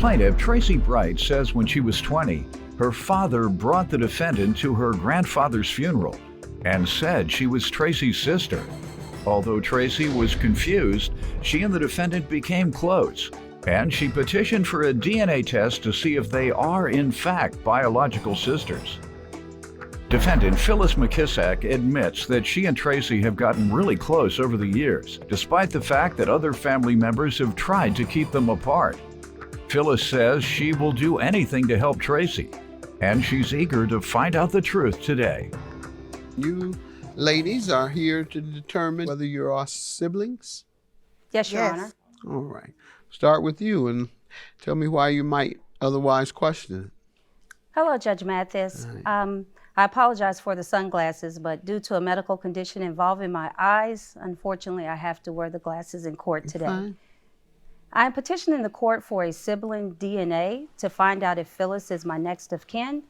plaintiff, Tracy Bright, says when she was 20, her father brought the defendant to her grandfather's funeral and said she was Tracy's sister. Although Tracy was confused, she and the defendant became close, and she petitioned for a DNA test to see if they are in fact biological sisters. Defendant Phyllis McKissack admits that she and Tracy have gotten really close over the years, despite the fact that other family members have tried to keep them apart. Phyllis says she will do anything to help Tracy, and she's eager to find out the truth today. You ladies are here to determine whether you are siblings? Yes, Your Honor. All right. Start with you and tell me why you might otherwise question it. Hello, Judge Mathis. I apologize for the sunglasses, but due to a medical condition involving my eyes, unfortunately, I have to wear the glasses in court today. Fine. I am petitioning the court for a sibling DNA to find out if Phyllis is my next of kin.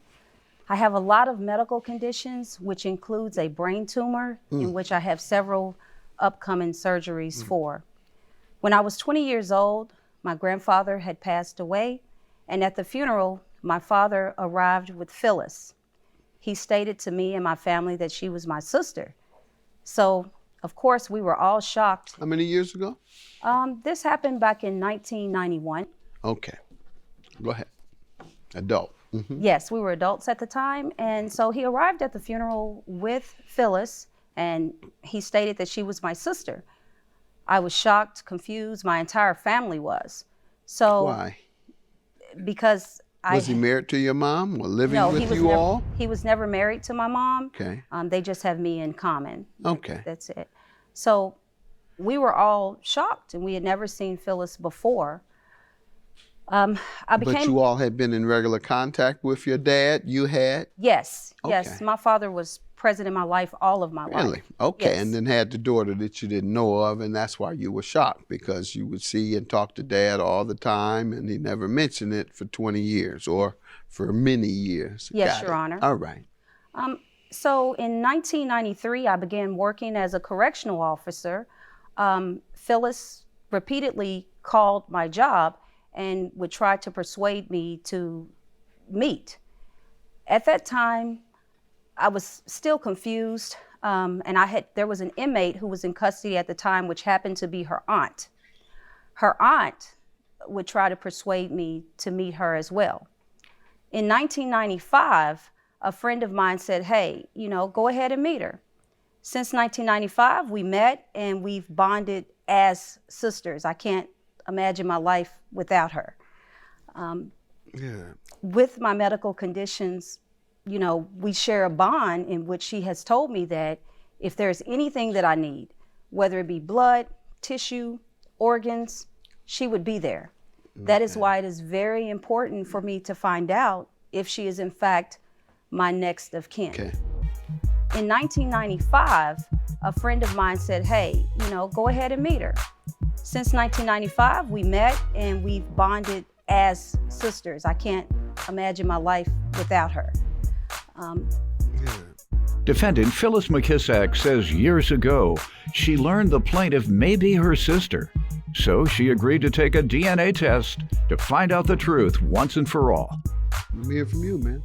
I have a lot of medical conditions, which includes a brain tumor, in which I have several upcoming surgeries for. When I was 20 years old, my grandfather had passed away, and at the funeral, my father arrived with Phyllis. He stated to me and my family that she was my sister. So, of course, we were all shocked. How many years ago? This happened back in 1991. Okay. Go ahead. Adult. Yes, we were adults at the time. And so he arrived at the funeral with Phyllis, and he stated that she was my sister. I was shocked, confused. My entire family was. So, why? Because was he married to your mom or living with you never, all? He was never married to my mom. Okay. They just have me in common. Okay. That's it. So we were all shocked, and we had never seen Phyllis before. But you all had been in regular contact with your dad? You had? Yes. Okay. Yes. My father was present in my life all of my life. Really? Okay. Yes. And then had the daughter that you didn't know of, and that's why you were shocked, because you would see and talk to dad all the time, and he never mentioned it for 20 years or for many years. Yes, Your Honor. All right. So in 1993, I began working as a correctional officer. Phyllis repeatedly called my job and would try to persuade me to meet. At that time, I was still confused, and there was an inmate who was in custody at the time, which happened to be her aunt. Her aunt would try to persuade me to meet her as well. In 1995, a friend of mine said, hey, go ahead and meet her. Since 1995, we met and we've bonded as sisters. I can't imagine my life without her. With my medical conditions, we share a bond in which she has told me that if there's anything that I need, whether it be blood, tissue, organs, she would be there. Okay. That is why it is very important for me to find out if she is in fact my next of kin. Okay. In 1995, a friend of mine said, hey, go ahead and meet her. Since 1995, we met and we've bonded as sisters. I can't imagine my life without her. Defendant Phyllis McKissack says years ago, she learned the plaintiff may be her sister. So she agreed to take a DNA test to find out the truth once and for all. Let me hear from you, man.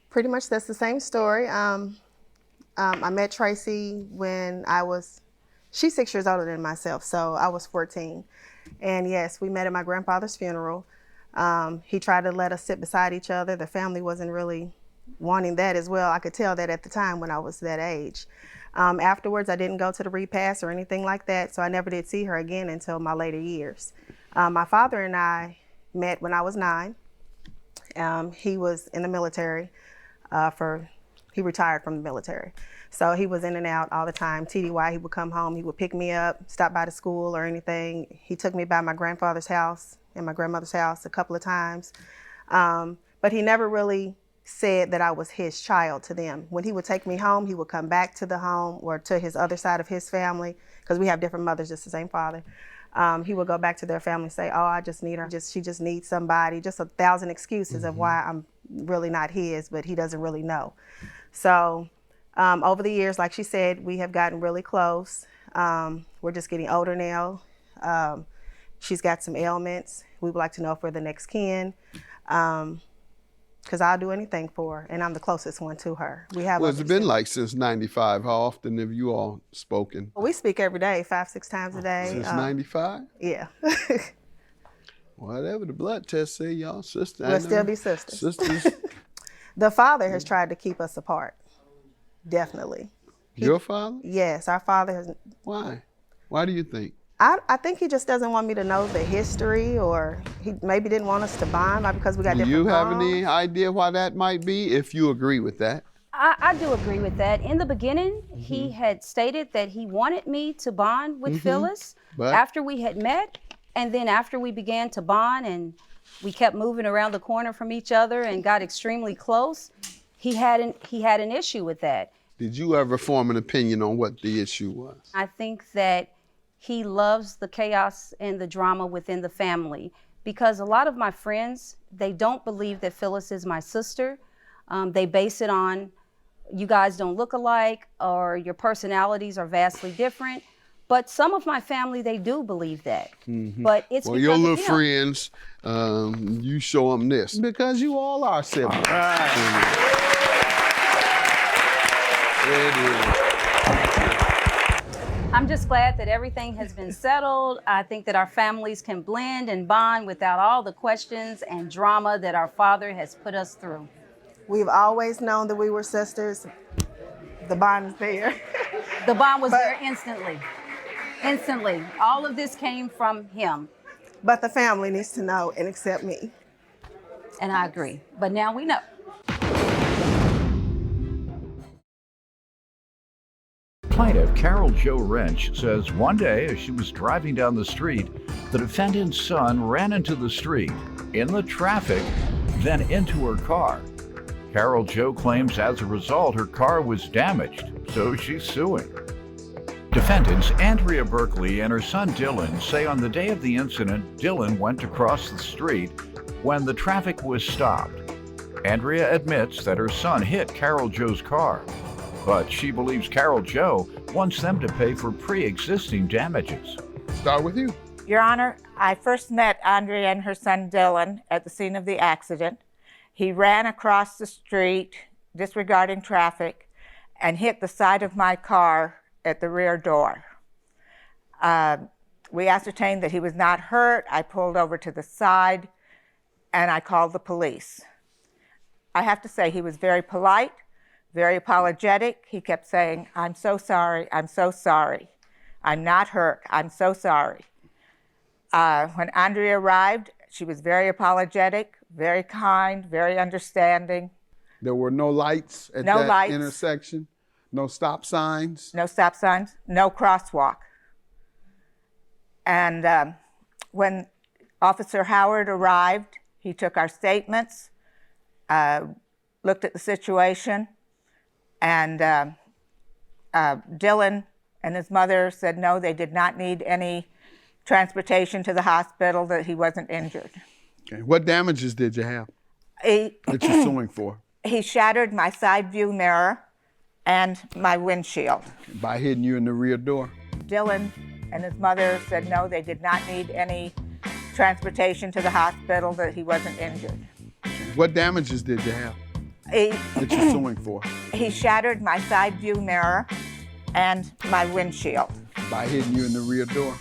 Pretty much that's the same story. I met Tracy when she's 6 years older than myself, so I was 14. And yes, we met at my grandfather's funeral. He tried to let us sit beside each other. The family wasn't really wanting that as well. I could tell that at the time when I was that age. Afterwards, I didn't go to the repass or anything like that, so I never did see her again until my later years. My father and I met when I was 9. He was in the military. He retired from the military. So he was in and out all the time. TDY, he would come home, he would pick me up, stop by the school or anything. He took me by my grandfather's house and my grandmother's house a couple of times. But he never really said that I was his child to them. When he would take me home, he would come back to the home or to his other side of his family, because we have different mothers, just the same father. He would go back to their family and say, oh, I just need her. She just needs somebody. Just 1,000 excuses of why I'm really not his, but he doesn't really know. So over the years, like she said, we have gotten really close. We're just getting older now. she's got some ailments. We would like to know if we're the next kin. Because I'll do anything for her, and I'm the closest one to her. We have. What's it been like since '95? How often have you all spoken? We speak every day, 5-6 times a day. Since '95? Yeah. Whatever the blood test say, y'all sisters. We'll still be sisters. Sisters. The father has tried to keep us apart. Definitely. Your father? Yes, our father has. Why? Why do you think? I think he just doesn't want me to know the history, or he maybe didn't want us to bond because we got different Do you have moms. any idea why that might be, if you agree with that? I do agree with that. In the beginning, he had stated that he wanted me to bond with Phyllis But- after we had met. And then after we began to bond and we kept moving around the corner from each other and got extremely close, he had an issue with that. Did you ever form an opinion on what the issue was? I think that he loves the chaos and the drama within the family, because a lot of my friends, they don't believe that Phyllis is my sister. They base it on, you guys don't look alike, or your personalities are vastly different. But some of my family, they do believe that. But it's Well, because your of little him. friends, you show them this. Because you all are siblings. It is. I'm just glad that everything has been settled. I think that our families can blend and bond without all the questions and drama that our father has put us through. We've always known that we were sisters. The bond is there. The bond was there instantly. Instantly. All of this came from him. But the family needs to know and accept me. And I agree. But now we know. Plaintiff Carol Jo Wrench says one day as she was driving down the street, the defendant's son ran into the street, in the traffic, then into her car. Carol Jo claims as a result her car was damaged, so she's suing. Defendants Andrea Berkeley and her son Dylan say on the day of the incident, Dylan went to cross the street when the traffic was stopped. Andrea admits that her son hit Carol Jo's car, but she believes Carol Jo wants them to pay for pre-existing damages. Start with you. Your Honor, I first met Andrea and her son Dylan at the scene of the accident. He ran across the street, disregarding traffic, and hit the side of my car at the rear door. We ascertained that he was not hurt. I pulled over to the side, and I called the police. I have to say, he was very polite, very apologetic. He kept saying, "I'm so sorry, I'm so sorry. I'm not hurt, I'm so sorry." When Andrea arrived, she was very apologetic, very kind, very understanding. There were no lights at No that lights. intersection? No stop signs? No stop signs, no crosswalk. And when Officer Howard arrived, he took our statements, looked at the situation, and Dylan and his mother said no, they did not need any transportation to the hospital, that he wasn't injured. Okay. What damages did you have He, that you're suing for? he shattered my side view mirror and my windshield. By hitting you in the rear door? Dylan and his mother said no, they did not need any transportation to the hospital, that he wasn't injured. What damages did you have He, that you're suing for? he shattered my side view mirror and my windshield. By hitting you in the rear door?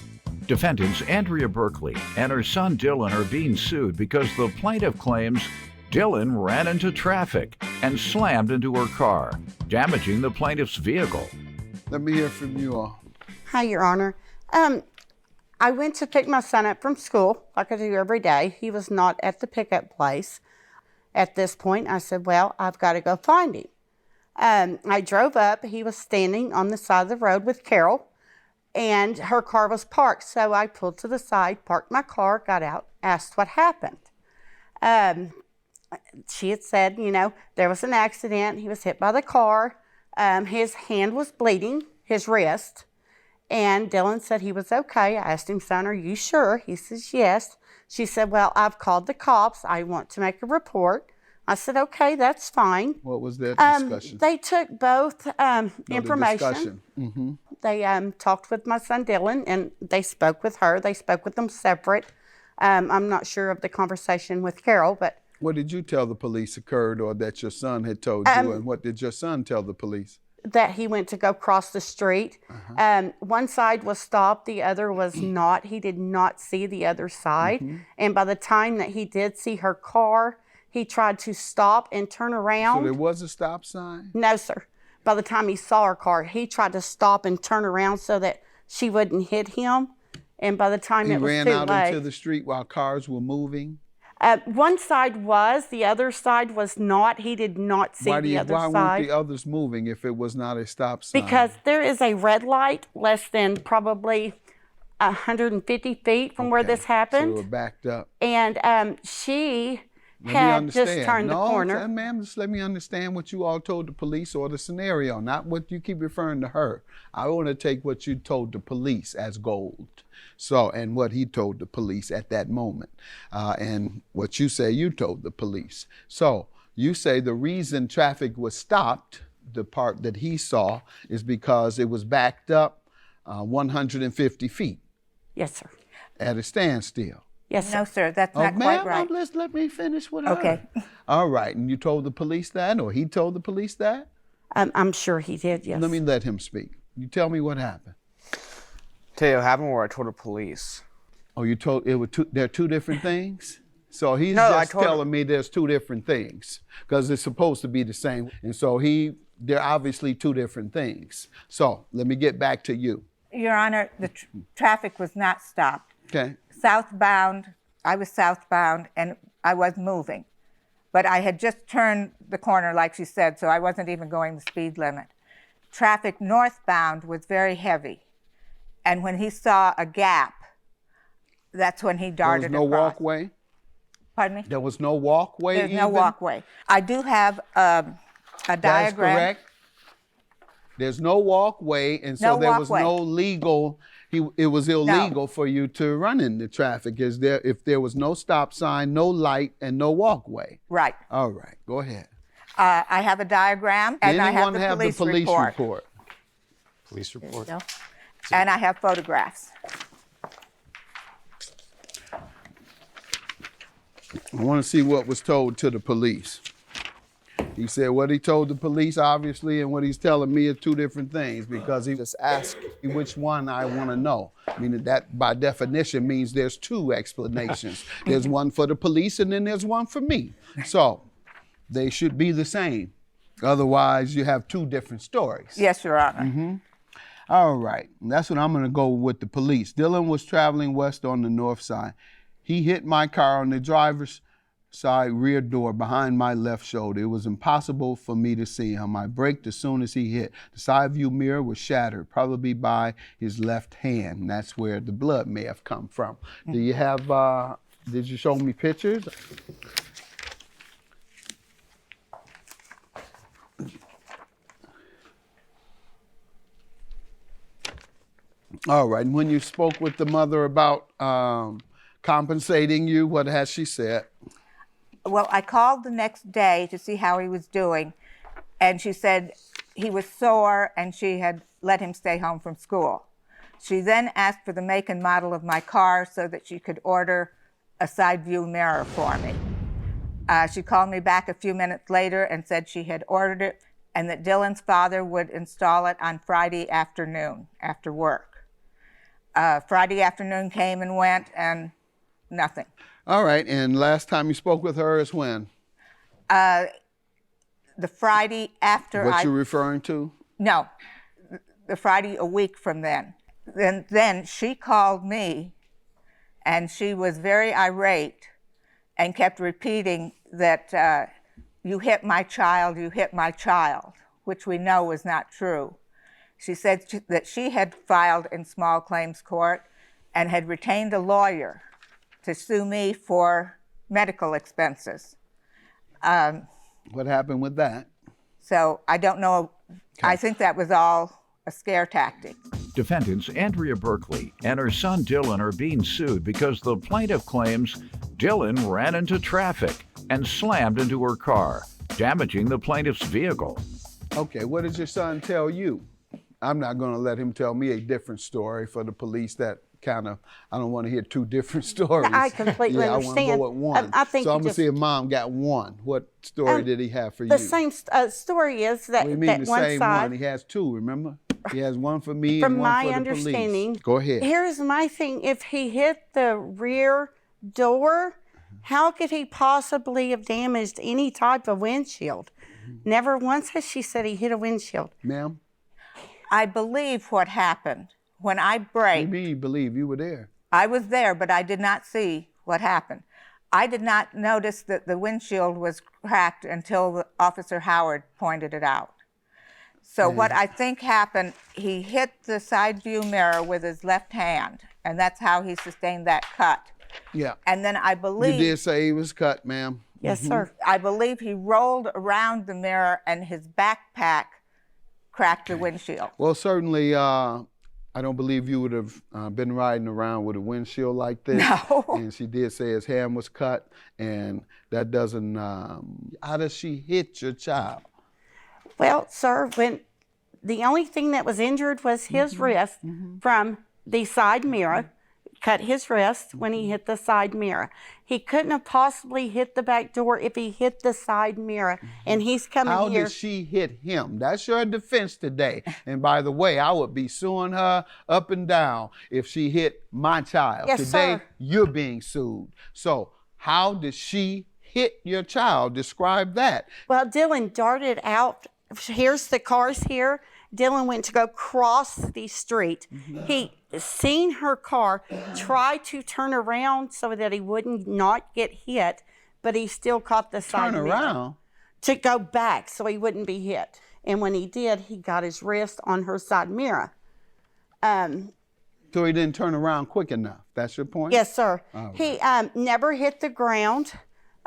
Defendants Andrea Berkeley and her son Dylan are being sued because the plaintiff claims Dylan ran into traffic and slammed into her car, damaging the plaintiff's vehicle. Let me hear from you all. Hi, Your Honor. I went to pick my son up from school, like I do every day. He was not at the pickup place. At this point, I said, well, I've got to go find him. I drove up. He was standing on the side of the road with Carol, and her car was parked. So I pulled to the side, parked my car, got out, asked what happened. She had said, you know, there was an accident. He was hit by the car. His hand was bleeding, his wrist. And Dylan said he was okay. I asked him, son, are you sure? He says, yes. She said, well, I've called the cops. I want to make a report. I said, okay, that's fine. What was that discussion? They took both No, information. The discussion. Mm-hmm. They talked with my son Dylan, and they spoke with her. They spoke with them separate. I'm not sure of the conversation with Carol, but What did you tell the police occurred, or that your son had told you, and what did your son tell the police? that he went to go cross the street. One side was stopped, the other was not. He did not see the other side. And by the time that he did see her car, he tried to stop and turn around. So there was a stop sign? No, sir. By the time he saw her car, he tried to stop and turn around so that she wouldn't hit him. And by the time it was too late. He ran out into the street while cars were moving? One side was, the other side was not. He did not see the other side. Why weren't the others moving if it was not a stop sign? Because there is a red light less than probably 150 feet from where this happened. So they were backed up. And she had just turned the corner. No, ma'am, just let me understand what you all told the police or the scenario, not what you keep referring to her. I want to take what you told the police as gold. So, and what he told the police at that moment, and what you say you told the police. So, you say the reason traffic was stopped, the part that he saw, is because it was backed up 150 feet. Yes, sir. At a standstill. Yes, sir. No, sir, that's not quite right. Let me finish with her. Okay. All right, and you told the police that, or he told the police that? I'm sure he did, yes. Let me let him speak. You tell me what happened. Tell you what happened where I told the police. Oh, you told it were they're two different things? So he's No, just telling me there's two different things because it's supposed to be the same. And so they're obviously two different things. So let me get back to you. Your Honor, the traffic was not stopped. Okay. Southbound, I was southbound and I was moving. But I had just turned the corner, like she said, so I wasn't even going the speed limit. Traffic northbound was very heavy. And when he saw a gap, that's when he darted across. There was no walkway? Pardon me? There was no walkway There's no walkway. I do have a diagram. That's correct. There's no walkway, and so No there walkway. was no legal. It was illegal for you to run into traffic. If there was no stop sign, no light, and no walkway? Right. All right, go ahead. I have a diagram, and I have the police report. Police report. No. And I have photographs. I want to see what was told to the police. He said what he told the police, obviously, and what he's telling me are two different things because he just asked me which one I want to know. Meaning that, by definition, means there's two explanations. There's one for the police, and then there's one for me. So they should be the same. Otherwise, you have two different stories. Yes, Your Honor. All right, that's what I'm going to go with the police. Dylan was traveling west on the north side. He hit my car on the driver's side rear door behind my left shoulder. It was impossible for me to see him. I braked as soon as he hit. The side view mirror was shattered, probably by his left hand. That's where the blood may have come from. Do you have, did you show me pictures? All right, and when you spoke with the mother about compensating you, what has she said? Well, I called the next day to see how he was doing, and she said he was sore and she had let him stay home from school. She then asked for the make and model of my car so that she could order a side view mirror for me. She called me back a few minutes later and said she had ordered it and that Dylan's father would install it on Friday afternoon after work. Friday afternoon came and went and nothing. All right, and last time you spoke with her is when? The Friday after What you're referring to? No, the Friday a week from then. Then she called me and she was very irate and kept repeating that you hit my child, which we know was not true. She said that she had filed in small claims court and had retained a lawyer to sue me for medical expenses. What happened with that? So I don't know. Okay. I think that was all a scare tactic. Defendants Andrea Berkeley and her son Dylan are being sued because the plaintiff claims Dylan ran into traffic. and slammed into her car, damaging the plaintiff's vehicle. Okay, what did your son tell you? I'm not going to let him tell me a different story for the police. That kind of, I don't want to hear two different stories. I completely yeah, understand. I want to go with one. I think so I'm you going to see if Mom got one. What story did he have for you? The same story is that, What do you mean that the one same side. one? He has two, remember? He has one for me From and one my for the understanding, police. Go ahead. Here's my thing. If he hit the rear door, how could he possibly have damaged any type of windshield? Never once has she said he hit a windshield. Ma'am? I believe what happened when I braked. Maybe you believe you were there. I was there, but I did not see what happened. I did not notice that the windshield was cracked until Officer Howard pointed it out. So what I think happened, he hit the side view mirror with his left hand, and that's how he sustained that cut. Yeah. And then I believe... You did say he was cut, ma'am. Yes, sir. I believe he rolled around the mirror and his backpack cracked the windshield. Well, certainly, I don't believe you would have been riding around with a windshield like this. No. And she did say his hand was cut, and that doesn't, how does she hit your child? Well, sir, when the only thing that was injured was his wrist from the side mirror, cut his wrist when he hit the side mirror. He couldn't have possibly hit the back door if he hit the side mirror, and he's coming How here. did she hit him? That's your defense today. And by the way, I would be suing her up and down if she hit my child. Yes, Today, sir. you're being sued. So how did she hit your child? Describe that. Well, Dylan darted out. Here's the cars here. Dylan went to go cross the street. He seen her car, tried to turn around so that he wouldn't not get hit, but he still caught the side Turn mirror around. to go back so he wouldn't be hit. And when he did, he got his wrist on her side mirror. So he didn't turn around quick enough. That's your point? Yes, sir. All He never hit the ground.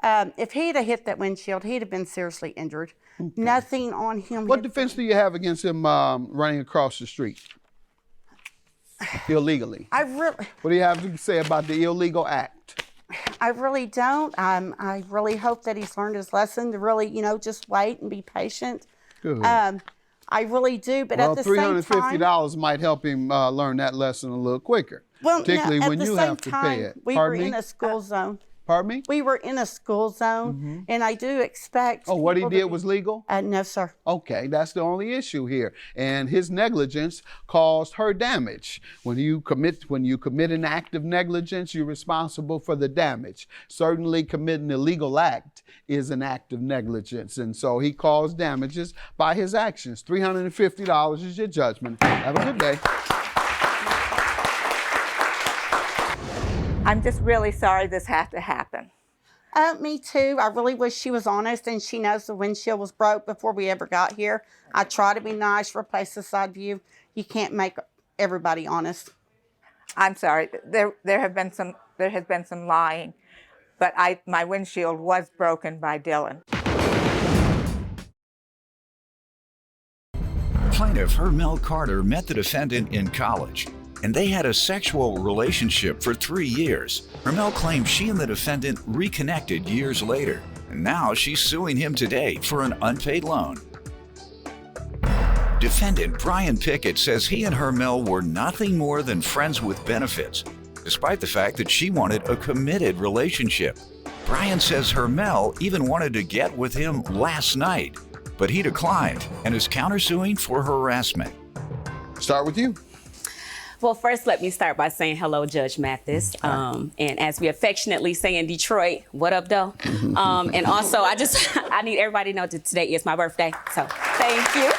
If he'd have hit that windshield, he'd have been seriously injured. Nothing on him. What defense do you have against him running across the street illegally? What do you have to say about the illegal act? I really don't. I really hope that he's learned his lesson to really, just wait and be patient. Good. I really do, but Well, at the same time, $350 might help him learn that lesson a little quicker, particularly when you have to pay it. We were in a school zone. Pardon me? We were in a school zone, and I do expect. Oh, what he people did to was legal? No, sir. Okay, that's the only issue here. And his negligence caused her damage. When you commit an act of negligence, you're responsible for the damage. Certainly committing an illegal act is an act of negligence. And so he caused damages by his actions. $350 is your judgment. Have a good day. I'm just really sorry this had to happen. Me too. I really wish she was honest and she knows the windshield was broke before we ever got here. I try to be nice, replace the side view. You can't make everybody honest. I'm sorry. There has been some lying, but my windshield was broken by Dylan. Plaintiff Hermel Carter met the defendant in college, and they had a sexual relationship for 3 years. Hermel claims she and the defendant reconnected years later, and now she's suing him today for an unpaid loan. Defendant Brian Pickett says he and Hermel were nothing more than friends with benefits, despite the fact that she wanted a committed relationship. Brian says Hermel even wanted to get with him last night, but he declined and is countersuing for harassment. Start with you. Well, first, let me start by saying hello, Judge Mathis. And as we affectionately say in Detroit, what up, though? And also, I need everybody to know that today is my birthday. So thank you.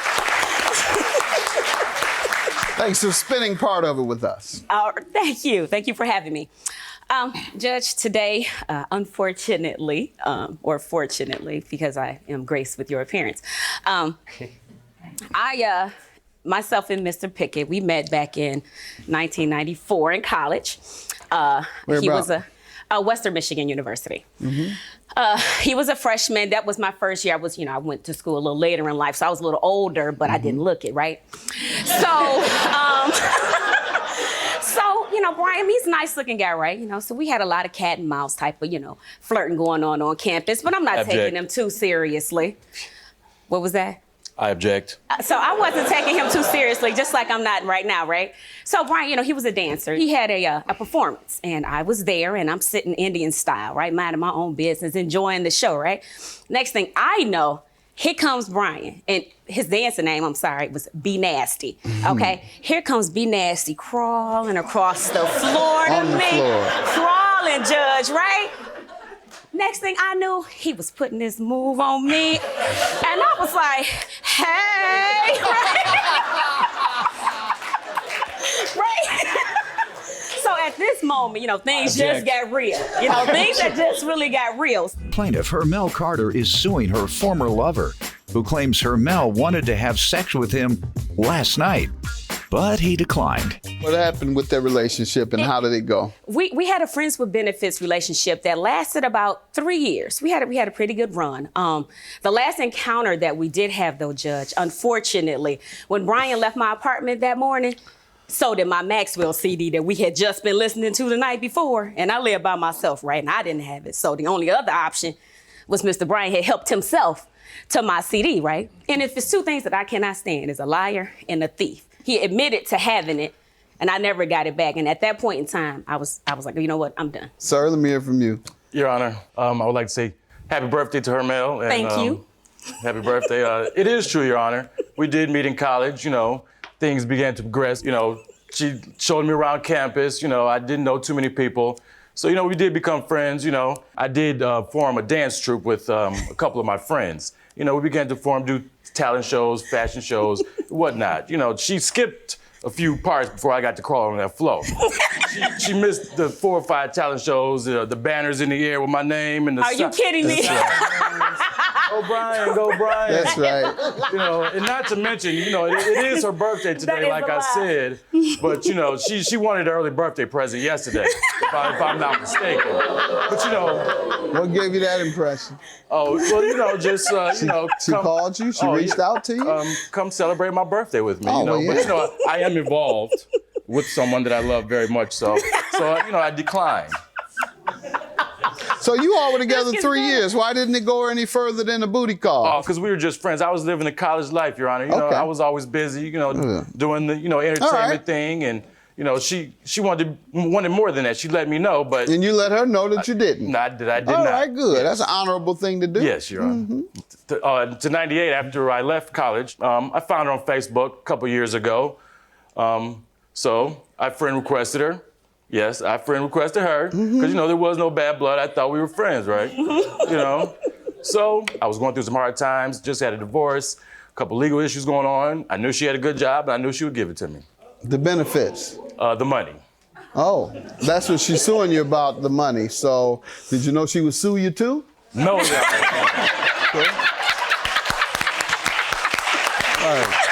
Thanks for spending part of it with us. Thank you. Thank you for having me. Judge, today, unfortunately, or fortunately, because I am graced with your appearance, myself and Mr. Pickett, we met back in 1994 in college. He was a Western Michigan University. He was a freshman. That was my first year. I went to school a little later in life, so I was a little older, but I didn't look it, right? So, Brian, he's a nice looking guy, right? So we had a lot of cat and mouse type of, flirting going on campus, but I'm not taking him too seriously. What was that? I object. So I wasn't taking him too seriously, just like I'm not right now, right? So Brian, he was a dancer. He had a performance, and I was there, and I'm sitting Indian style, right? Minding my own business, enjoying the show, right? Next thing I know, here comes Brian, and his dancing name, was Be Nasty, okay? Here comes Be Nasty crawling across the floor to me. Crawling, Judge, right? Next thing I knew, he was putting this move on me, and I was like, hey, right? So at this moment, things just got real. Things that just really got real. Plaintiff Hermel Carter is suing her former lover, who claims Hermel wanted to have sex with him last night, but he declined. What happened with their relationship and how did it go? We had a friends with benefits relationship that lasted about 3 years. We had a pretty good run. The last encounter that we did have, though, Judge, unfortunately, when Brian left my apartment that morning, so did my Maxwell CD that we had just been listening to the night before. And I live by myself, right? And I didn't have it. So the only other option was Mr. Brian had helped himself to my CD, right? And if it's two things that I cannot stand, is a liar and a thief. He admitted to having it, and I never got it back. And at that point in time, I was like, you know what? I'm done. Sir, let me hear from you. Your Honor, I would like to say happy birthday to Hermel. And, Thank you. Happy birthday. It is true, Your Honor. We did meet in college, things began to progress. She showed me around campus. I didn't know too many people. So, we did become friends. I did form a dance troupe with a couple of my friends. We began to do talent shows, fashion shows, whatnot. She skipped a few parts before I got to crawl on that floor. She missed the 4 or 5 talent shows, the banners in the air with my name and the. Are you kidding me? Go Brian, go Brian. That's right. And not to mention, it is her birthday today, like I said. But she wanted an early birthday present yesterday, if I'm not mistaken. But what gave you that impression? Oh, well, just she called you. She reached out to you. Come celebrate my birthday with me. Oh, But I am involved with someone that I love very much. So I declined. So you all were together 3 years. Why didn't it go any further than a booty call? Oh, because we were just friends. I was living a college life, Your Honor. I was always busy, doing the, entertainment thing. And, she wanted more than that. She let me know, but... And you let her know that you didn't? I did not. All right, good. Yes. That's an honorable thing to do. Yes, Your Honor. To 98, after I left college, I found her on Facebook a couple years ago. So I friend requested her. Yes, I friend requested her because, there was no bad blood. I thought we were friends, right? So I was going through some hard times, just had a divorce, a couple legal issues going on. I knew she had a good job, and I knew she would give it to me. The benefits? The money. Oh, that's what she's suing you about, the money. So did you know she would sue you too? No. Okay. All right.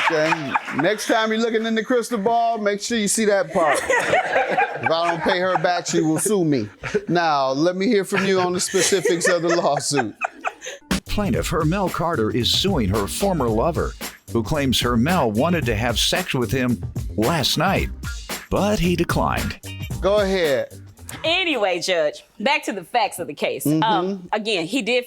Okay. Next time you're looking in the crystal ball, make sure you see that part. If I don't pay her back, she will sue me. Now, let me hear from you on the specifics of the lawsuit. Plaintiff Hermel Carter is suing her former lover, who claims Hermel wanted to have sex with him last night, but he declined. Go ahead. Anyway, Judge, back to the facts of the case. Again, he did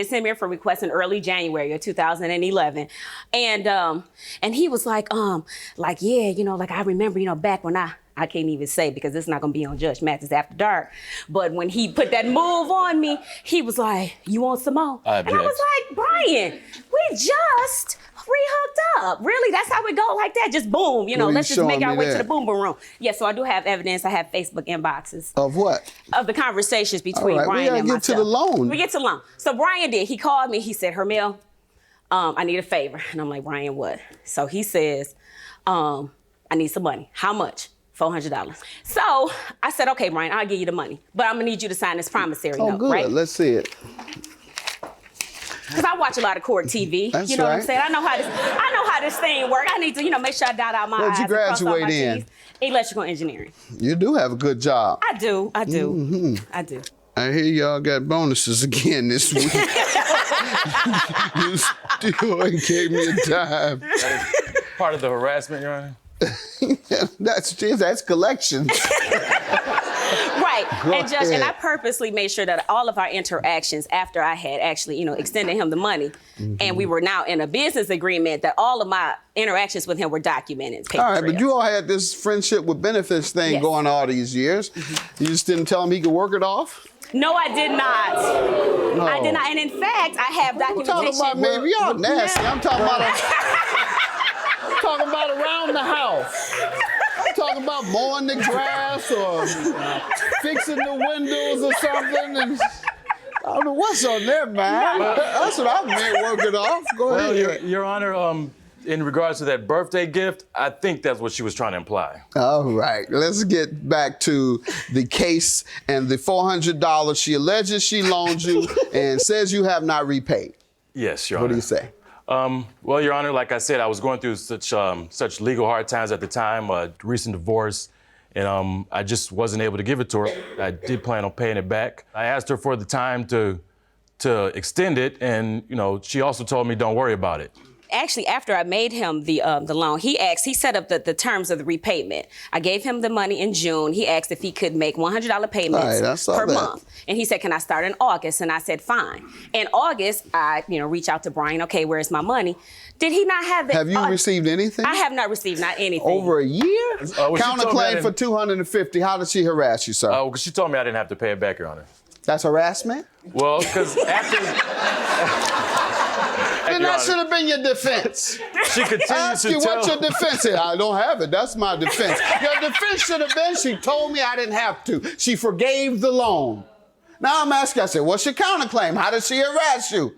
send me a friend request in early January of 2011, and he was like, yeah, I remember, back when I can't even say because it's not gonna be on Judge Mathis After Dark, but when he put that move on me, he was like, "You want some more?" And I was like, "Brian, we just re-hooked up. Really, that's how we go like that. Just boom, let's just make our way to the boom boom room." Yeah, so I do have evidence. I have Facebook inboxes. Of what? Of the conversations between Brian and myself. We gotta get to the loan. We get to the loan. So Brian did. He called me. He said, "Hermel, I need a favor." And I'm like, "Brian, what?" So he says, "I need some money." "How much?" $400. So I said, "Okay, Brian, I'll give you the money, but I'm gonna need you to sign this promissory note, good. right?" Let's see it. Because I watch a lot of court TV. That's you know right. what I'm saying? I know how this thing works. I need to, make sure I dot out my I's. Where'd you graduate and cross out my in? T's. Electrical engineering. You do have a good job. I do. I do. I hear y'all got bonuses again this week. You still ain't gave me a dime. Part of the harassment, Your Honor. That's collections. Right. And Judge, and I ahead. purposely made sure that all of our interactions after I had actually, extended him the money, and we were now in a business agreement, that all of my interactions with him were documented. All right, but you all had this friendship with benefits thing Yes. going all these years. You just didn't tell him he could work it off? No, I did not. I did not. And in fact, I have I'm documentation. talking about, maybe y'all nasty. I'm talking about talking about around the house. I'm talking about mowing the grass or fixing the windows or something. And I don't know what's on there, man. That's what I meant, work it off. Go Well, ahead. Your Honor, in regards to that birthday gift, I think that's what she was trying to imply. All right, let's get back to the case and the $400 she alleges she loaned you and says you have not repaid. Yes, Your What Honor. do you say? Well, Your Honor, like I said, I was going through such legal hard times at the time, a recent divorce, and I just wasn't able to give it to her. I did plan on paying it back. I asked her for the time to extend it, and she also told me don't worry about it. Actually, after I made him the loan, he set up the terms of the repayment. I gave him the money in June. He asked if he could make $100 payments Right, I saw per that. month. And he said, can I start in August? And I said, fine. In August, I reach out to Brian, okay, where's my money? Did he not have that? Have you received anything? I have not received not anything. Over a year? Well, she told me I Counterclaim for didn't- $250. How did she harass you, sir? Because she told me I didn't have to pay it back, Your Honor. That's harassment? Well, because after... Then that should have been your defense. She continues Ask to you tell... what your defense is. I don't have it. That's my defense. Your defense should have been she told me I didn't have to. She forgave the loan. Now I'm asking, I said, what's your counterclaim? How did she harass you?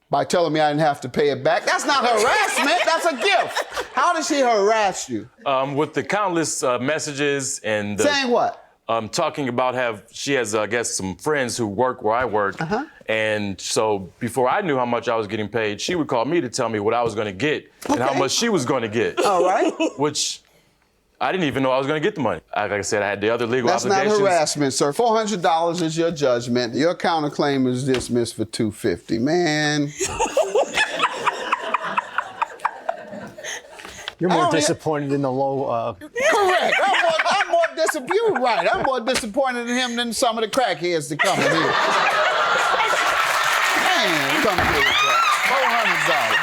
By telling me I didn't have to pay it back. That's not harassment. That's a gift. How did she harass you? With the countless messages and... Saying what? Talking about she has, I guess, some friends who work where I work. And so before I knew how much I was getting paid, she would call me to tell me what I was going to get and how much she was going to get. All right. Which I didn't even know I was going to get the money. Like I said, I had the other legal That's obligations. not harassment, sir. $400 is your judgment. Your counterclaim is dismissed for $250. Man. You're more disappointed in the low. Correct. I'm more disappointed. You're right. I'm more disappointed in him than some of the crackheads that come in here. Man, come here with that.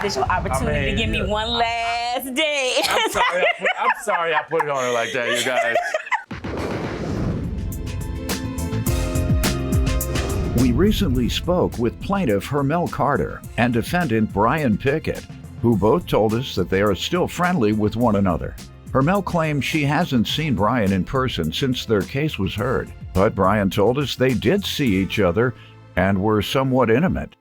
This your opportunity to give me one last day. I'm sorry I put it on her like that, you guys. We recently spoke with plaintiff Hermel Carter and defendant Brian Pickett, who both told us that they are still friendly with one another. Hermel claimed she hasn't seen Brian in person since their case was heard, but Brian told us they did see each other and were somewhat intimate.